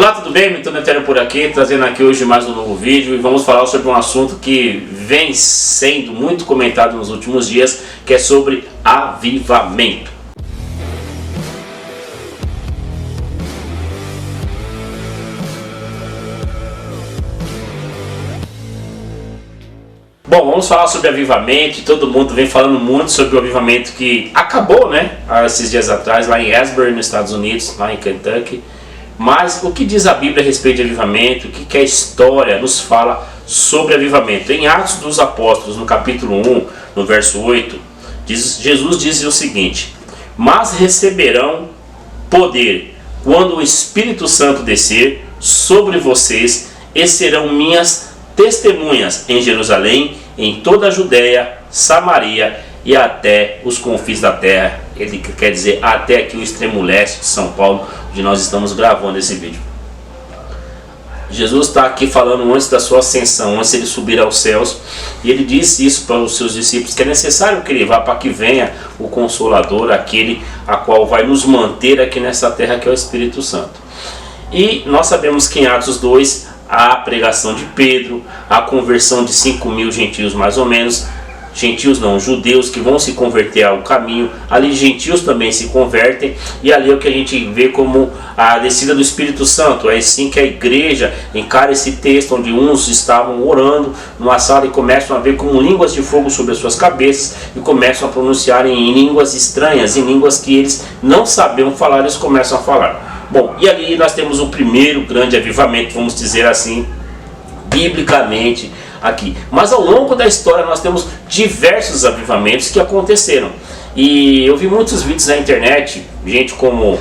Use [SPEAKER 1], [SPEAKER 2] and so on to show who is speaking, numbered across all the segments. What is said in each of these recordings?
[SPEAKER 1] Olá, tudo bem? Milton Netério por aqui, trazendo aqui hoje mais um novo vídeo e vamos falar sobre um assunto que vem sendo muito comentado nos últimos dias, que é sobre avivamento. Bom, vamos falar sobre avivamento. Todo mundo vem falando muito sobre o avivamento que acabou, né, esses dias atrás, lá em Asbury, nos Estados Unidos, lá em Kentucky. Mas o que diz a Bíblia a respeito de avivamento? O que a história nos fala sobre avivamento? Em Atos dos Apóstolos, no capítulo 1, no verso 8, Jesus diz o seguinte: mas receberão poder quando o Espírito Santo descer sobre vocês, e serão minhas testemunhas em Jerusalém, em toda a Judéia, Samaria e até os confins da terra. Ele quer dizer até aqui o extremo leste de São Paulo, onde nós estamos gravando esse vídeo. Jesus está aqui falando antes da sua ascensão, antes de ele subir aos céus, e ele disse isso para os seus discípulos, que é necessário que ele vá para que venha o Consolador, aquele a qual vai nos manter aqui nessa terra, que é o Espírito Santo. E nós sabemos que em Atos 2, a pregação de Pedro, a conversão de 5.000 gentios mais ou menos, gentios não, judeus que vão se converter ao caminho, ali gentios também se convertem, e ali é o que a gente vê como a descida do Espírito Santo. É assim que a igreja encara esse texto, onde uns estavam orando numa sala e começam a ver como línguas de fogo sobre as suas cabeças, e começam a pronunciar em línguas estranhas, em línguas que eles não sabiam falar, eles começam a falar. Bom, e ali nós temos o primeiro grande avivamento, vamos dizer assim, biblicamente aqui. Mas ao longo da história nós temos diversos avivamentos que aconteceram. E eu vi muitos vídeos na internet, gente como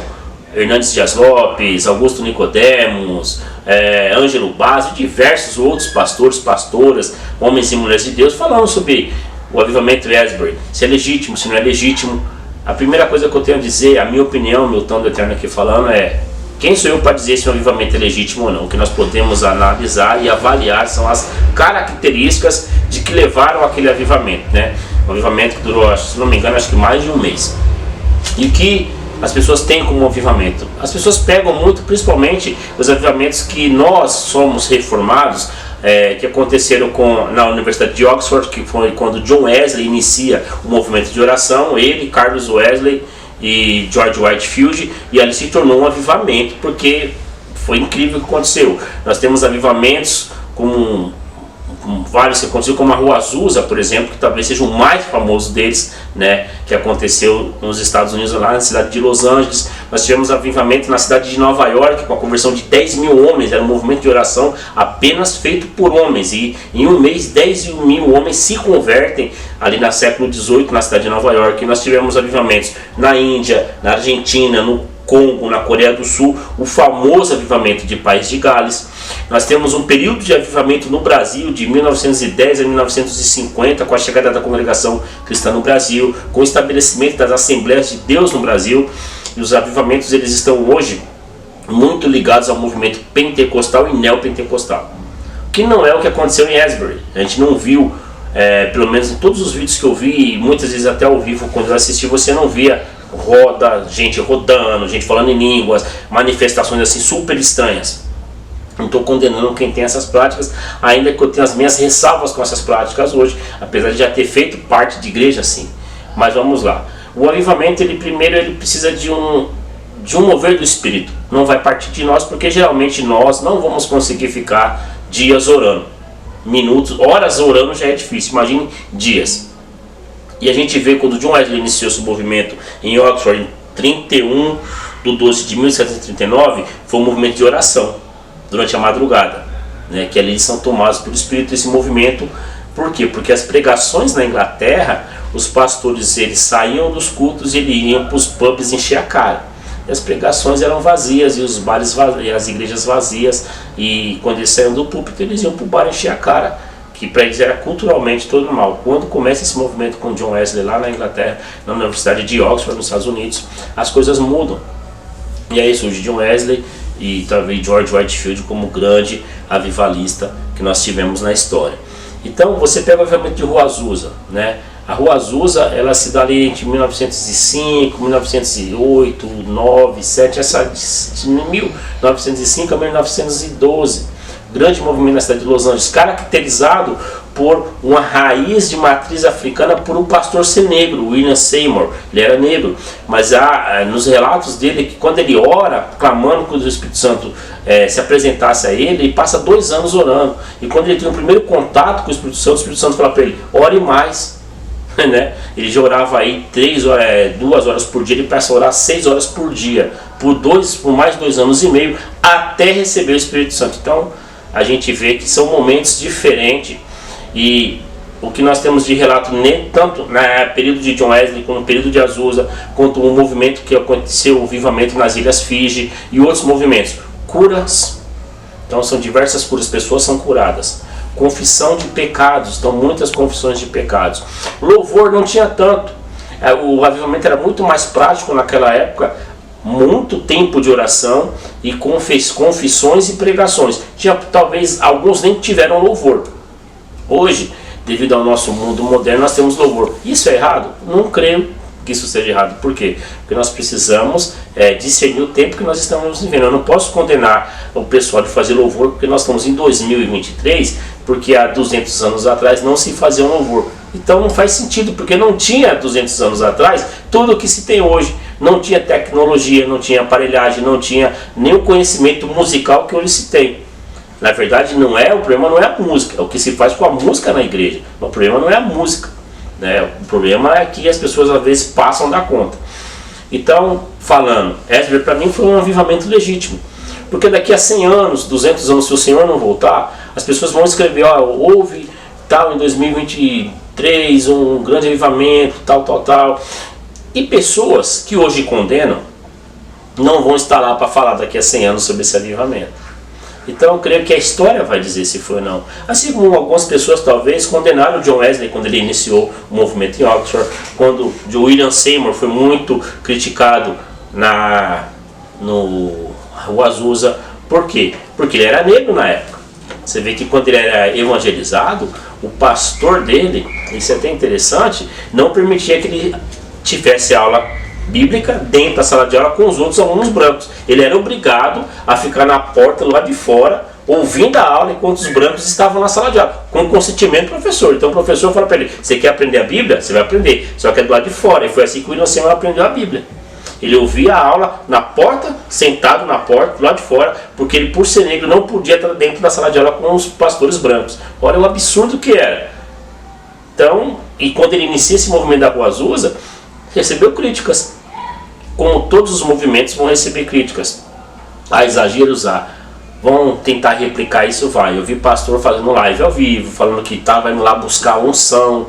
[SPEAKER 1] Hernandes Dias Lopes, Augusto Nicodemos, Ângelo Bazzi, diversos outros pastores, pastoras, homens e mulheres de Deus, falando sobre o avivamento de Asbury, se é legítimo, se não é legítimo. A primeira coisa que eu tenho a dizer, a minha opinião, Milton do Eterno aqui falando, é: quem sou eu para dizer se um avivamento é legítimo ou não? O que nós podemos analisar e avaliar são as características de que levaram aquele avivamento, né? Um avivamento que durou, se não me engano, acho que mais de um mês. E o que as pessoas têm como avivamento? As pessoas pegam muito, principalmente, os avivamentos que nós somos reformados, que aconteceram na Universidade de Oxford, que foi quando John Wesley inicia o movimento de oração, ele, Carlos Wesley e George Whitefield, e ali se tornou um avivamento, porque foi incrível o que aconteceu. Nós temos avivamentos como vários que aconteceram, como a Rua Azusa, por exemplo, que talvez seja o mais famoso deles, né, que aconteceu nos Estados Unidos, lá na cidade de Los Angeles. Nós tivemos avivamento na cidade de Nova York, com a conversão de 10.000 homens, era um movimento de oração apenas feito por homens, e em um mês 10.000 homens se convertem ali no século XVIII, na cidade de Nova York. E nós tivemos avivamentos na Índia, na Argentina, no Congo, na Coreia do Sul, o famoso avivamento de País de Gales. Nós temos um período de avivamento no Brasil de 1910 a 1950, com a chegada da congregação cristã no Brasil, com o estabelecimento das Assembleias de Deus no Brasil. E os avivamentos, eles estão hoje muito ligados ao movimento pentecostal e neopentecostal, que não é o que aconteceu em Asbury. A gente não viu, pelo menos em todos os vídeos que eu vi, e muitas vezes até ao vivo quando eu assisti, você não via gente rodando, gente falando em línguas, manifestações assim super estranhas. Não estou condenando quem tem essas práticas, ainda que eu tenha as minhas ressalvas com essas práticas hoje, apesar de já ter feito parte de igreja assim. Mas vamos lá. O avivamento, primeiro ele precisa de um mover do Espírito. Não vai partir de nós, porque geralmente nós não vamos conseguir ficar dias orando. Minutos, horas orando já é difícil, imagine dias. E a gente vê quando John Wesley iniciou esse movimento em Oxford, em 31 de 12 de 1739, foi um movimento de oração durante a madrugada, né, que ali eles são tomados pelo Espírito, esse movimento. Por quê? Porque as pregações na Inglaterra, os pastores eles saíam dos cultos e eles iam para os pubs encher a cara. E as pregações eram vazias, e os bares vazios, as igrejas vazias, e quando eles saíam do púlpito, eles iam para o bar encher a cara, que para eles era culturalmente todo normal. Quando começa esse movimento com John Wesley lá na Inglaterra, na Universidade de Oxford, nos Estados Unidos, as coisas mudam. E aí surge John Wesley e talvez George Whitefield como grande avivalista que nós tivemos na história. Então você pega o avivamento de Rua Azusa, né? A Rua Azusa, ela se dá ali entre 1905, 1908, 9, 7, essa de 1905 a 1912. Grande movimento na cidade de Los Angeles, caracterizado por uma raiz de matriz africana por um pastor ser negro, William Seymour. Ele era negro, mas há nos relatos dele que quando ele ora, clamando que o Espírito Santo se apresentasse a ele passa 2 anos orando. E quando ele tem o primeiro contato com o Espírito Santo fala para ele, ore mais. Né? Ele já orava aí 2 horas por dia, ele passa a orar 6 horas por dia, por mais 2 anos e meio, até receber o Espírito Santo. Então a gente vê que são momentos diferentes, e o que nós temos de relato tanto no período de John Wesley, como no período de Azusa, quanto o movimento que aconteceu, o vivamento nas Ilhas Fiji e outros movimentos, curas, então são diversas curas, pessoas são curadas. Confissão de pecados, então muitas confissões de pecados. Louvor não tinha tanto, o avivamento era muito mais prático naquela época, muito tempo de oração e confissões e pregações. Talvez alguns nem tiveram louvor. Hoje, devido ao nosso mundo moderno, nós temos louvor. Isso é errado? Não creio que isso seja errado. Por quê? Porque nós precisamos discernir o tempo que nós estamos vivendo. Eu não posso condenar o pessoal de fazer louvor porque nós estamos em 2023, porque há 200 anos atrás não se fazia um louvor. Então não faz sentido, porque não tinha 200 anos atrás tudo o que se tem hoje. Não tinha tecnologia, não tinha aparelhagem, não tinha nem o conhecimento musical que hoje se tem. Na verdade, o problema não é a música, é o que se faz com a música na igreja. O problema não é a música, né? O problema é que as pessoas às vezes passam da conta. Então, falando, Esdras para mim foi um avivamento legítimo. Porque daqui a 100 anos, 200 anos, se o Senhor não voltar, as pessoas vão escrever, houve tal em 2023, um grande avivamento, tal. E pessoas que hoje condenam, não vão estar lá para falar daqui a 100 anos sobre esse avivamento. Então eu creio que a história vai dizer se foi ou não. Assim como algumas pessoas talvez condenaram o John Wesley quando ele iniciou o movimento em Oxford, quando o William Seymour foi muito criticado no Rua Azusa. Por quê? Porque ele era negro na época. Você vê que quando ele era evangelizado, o pastor dele, isso é até interessante, não permitia que ele tivesse aula bíblica dentro da sala de aula com os outros alunos brancos. Ele era obrigado a ficar na porta lá de fora, ouvindo a aula enquanto os brancos estavam na sala de aula, com consentimento do professor. Então o professor fala para ele, você quer aprender a Bíblia? Você vai aprender, só que é do lado de fora. E foi assim que o William Seymour aprendeu a Bíblia. Ele ouvia a aula na porta, sentado na porta, do lado de fora, porque ele, por ser negro, não podia estar dentro da sala de aula com os pastores brancos. Olha o absurdo que era. Então, e quando ele inicia esse movimento da Rua Azusa, recebeu críticas. Como todos os movimentos vão receber críticas. Há exageros, vão tentar replicar isso, vai. Eu vi pastor fazendo live ao vivo, falando que vai indo lá buscar unção.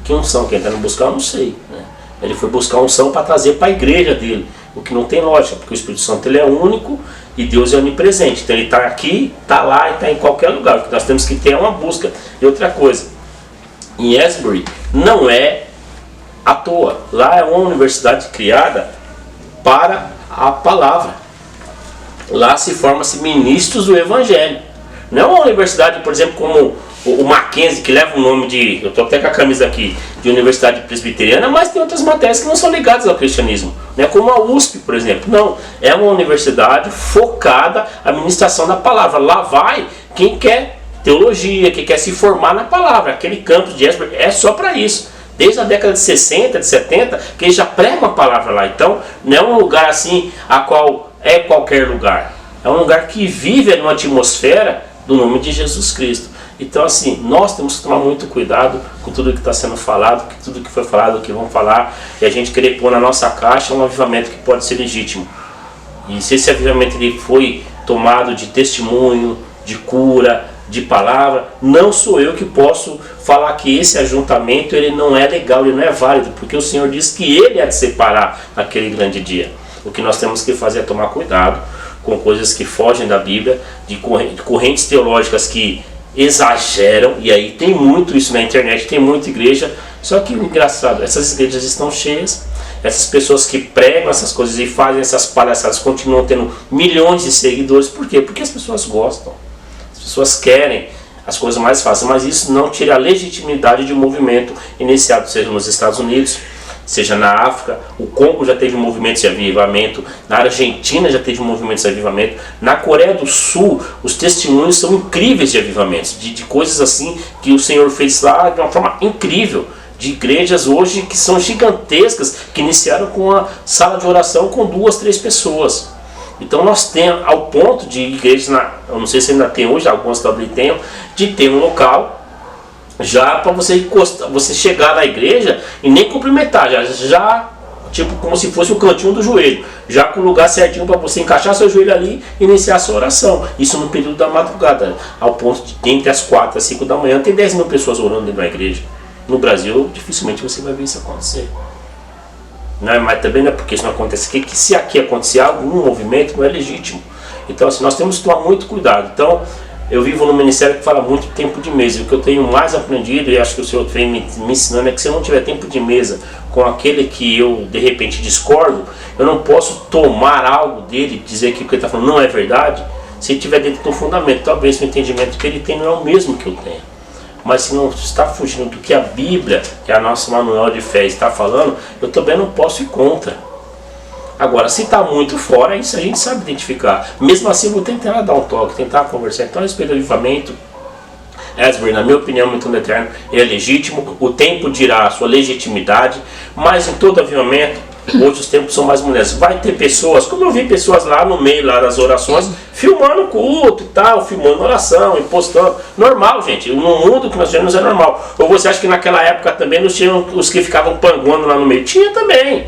[SPEAKER 1] Que unção? Quem está indo buscar, eu não sei, né? Ele foi buscar unção para trazer para a igreja dele, o que não tem lógica, porque o Espírito Santo ele é único e Deus é onipresente. Então ele está aqui, está lá e está em qualquer lugar. O que nós temos que ter é uma busca. E outra coisa, em Asbury não é à toa. Lá é uma universidade criada para a palavra. Lá se forma-se ministros do Evangelho. Não é uma universidade, por exemplo, como o Mackenzie, que leva o nome de, eu estou até com a camisa aqui, de Universidade Presbiteriana, mas tem outras matérias que não são ligadas ao cristianismo, né? Como a USP, por exemplo. Não, é uma universidade focada à ministração da palavra. Lá vai quem quer teologia, quem quer se formar na palavra. Aquele campus de Asbury é só para isso. Desde a década de 60, de 70, que eles já pregam a palavra lá. Então, não é um lugar assim, a qual é qualquer lugar. É um lugar que vive numa atmosfera do nome de Jesus Cristo. Então, assim, nós temos que tomar muito cuidado com tudo que está sendo falado, com tudo que foi falado, que vão falar, e a gente querer pôr na nossa caixa um avivamento que pode ser legítimo. E se esse avivamento ele foi tomado de testemunho, de cura, de palavra, não sou eu que posso falar que esse ajuntamento ele não é legal, ele não é válido, porque o Senhor diz que ele é de separar naquele grande dia. O que nós temos que fazer é tomar cuidado com coisas que fogem da Bíblia, de correntes teológicas que exageram, e aí tem muito isso na internet, tem muita igreja, só que engraçado, essas igrejas estão cheias, essas pessoas que pregam essas coisas e fazem essas palhaçadas continuam tendo milhões de seguidores. Por quê? Porque as pessoas gostam, as pessoas querem as coisas mais fáceis, mas isso não tira a legitimidade de um movimento iniciado, seja nos Estados Unidos, seja na África. O Congo já teve movimentos de avivamento, na Argentina já teve movimentos de avivamento, na Coreia do Sul os testemunhos são incríveis de avivamentos, de coisas assim que o Senhor fez lá de uma forma incrível, de igrejas hoje que são gigantescas, que iniciaram com uma sala de oração com 2, 3 pessoas. Então nós temos, ao ponto de igrejas, eu não sei se ainda tem hoje, algumas também tem, de ter um local já para você chegar na igreja e nem cumprimentar, já tipo como se fosse o cantinho do joelho, já com o lugar certinho para você encaixar seu joelho ali e iniciar a sua oração. Isso no período da madrugada, ao ponto de entre as 4 e as 5 da manhã tem 10 mil pessoas orando dentro da igreja. No Brasil, dificilmente você vai ver isso acontecer. Não é, mas também não é porque isso não acontece aqui, que se aqui acontecer algum movimento, não é legítimo. Então assim, nós temos que tomar muito cuidado. Então, eu vivo num ministério que fala muito de tempo de mesa. E o que eu tenho mais aprendido, e acho que o Senhor vem me ensinando, é que se eu não tiver tempo de mesa com aquele que eu de repente discordo, eu não posso tomar algo dele, dizer que o que ele está falando não é verdade, se ele estiver dentro do fundamento. Talvez o entendimento que ele tem não é o mesmo que eu tenho. Mas se não está fugindo do que a Bíblia, que é a nossa manual de fé, está falando, eu também não posso ir contra. Agora, se está muito fora, isso a gente sabe identificar. Mesmo assim, eu vou tentar dar um toque, tentar conversar. Então, a respeito do avivamento, Asbury, na minha opinião, muito eterno, é legítimo. O tempo dirá a sua legitimidade, mas em todo avivamento, hoje os tempos são mais mulheres. Vai ter pessoas, como eu vi pessoas lá no meio lá das orações, filmando o culto e tal, filmando oração e postando. Normal, gente. No mundo que nós vivemos é normal. Ou você acha que naquela época também não tinham os que ficavam panguando lá no meio? Tinha também.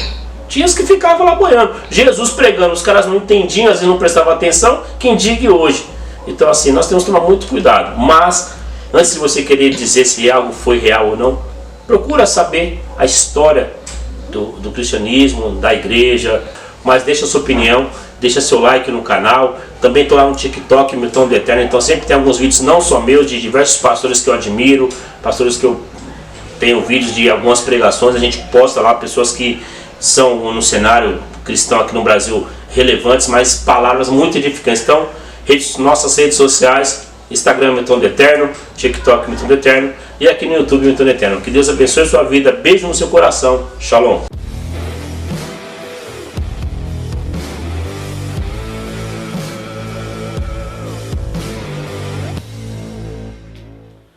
[SPEAKER 1] Tinha os que ficavam lá boiando. Jesus pregando, os caras não entendiam, às vezes não prestavam atenção. Quem diga hoje? Então assim, nós temos que tomar muito cuidado. Mas, antes de você querer dizer se algo foi real ou não, procura saber a história do cristianismo, da igreja, mas deixa a sua opinião, deixa seu like no canal. Também estou lá no TikTok, Milton do Eterno, então sempre tem alguns vídeos, não só meus, de diversos pastores que eu admiro, pastores que eu tenho vídeos de algumas pregações, a gente posta lá, pessoas que são no cenário cristão aqui no Brasil relevantes, mas palavras muito edificantes. Então, nossas redes sociais, Instagram Milton do Eterno, TikTok Milton do Eterno e aqui no YouTube Milton do Eterno. Que Deus abençoe a sua vida, beijo no seu coração, shalom.